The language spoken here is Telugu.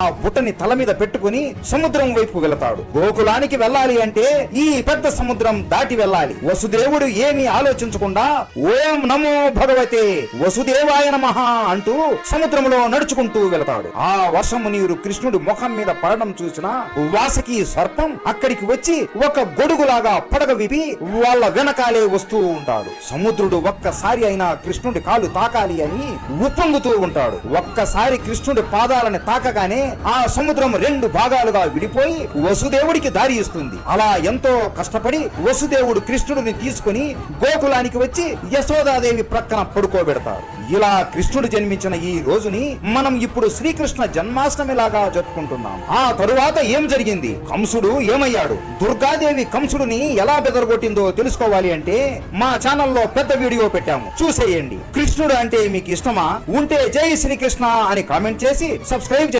ఆ బుట్టని తల మీద పెట్టుకుని సముద్రం వైపు వెళతాడు. గోకులానికి వెళ్ళాలి అంటే ఈ పెద్ద సముద్రం దాటి వెళ్ళాలి. వసుదేవుడు ఏమీ ఆలోచించకుండా ఓం నమో భగవతే వసుదేవాయ నమః అంటూ సముద్రంలో నడుచుకుంటూ వెళతాడు. ఆ వర్షము నీరు కృష్ణుడి ముఖం మీద పడడం చూసిన వాసుకి సర్పం అక్కడికి వచ్చి ఒక గొడుగులాగా పడగ విపి వాళ్ళ వెనకాలే వస్తూ ఉంటాడు. సముద్రుడు ఒక్కసారి అయినా కృష్ణుడి కాలు తాకాలి అని ఉప్పొంగుతూ ఉంటాడు. ఒక్కసారి కృష్ణుడి పాదాలని తాకగానే ఆ సముద్రం రెండు భాగాలుగా విడిపోయి వసుదేవుడికి దారి ఇస్తుంది. అలా ఎంతో కష్టపడి వసుదేవుడు కృష్ణుడిని తీసుకుని గోకులానికి వచ్చి యశోదాదేవి ప్రక్కన పడుకోబెడతారు. ఇలా కృష్ణుడు జన్మించిన ఈ రోజుని మనం ఇప్పుడు శ్రీకృష్ణ జన్మాష్టమిలాగా జరుపుకుంటున్నాం. ఆ తరువాత ఏం జరిగింది, కంసుడు ఏమయ్యాడు, దుర్గాదేవి కంసుడిని ఎలా బెదరగొట్టిందో తెలుసుకోవాలి అంటే మా ఛానల్లో పెద్ద వీడియో పెట్టాము, చూసేయండి. కృష్ణుడు అంటే మీకు ఇష్టమా? ఉంటే జై శ్రీకృష్ణ అని కామెంట్ చేసి సబ్స్క్రైబ్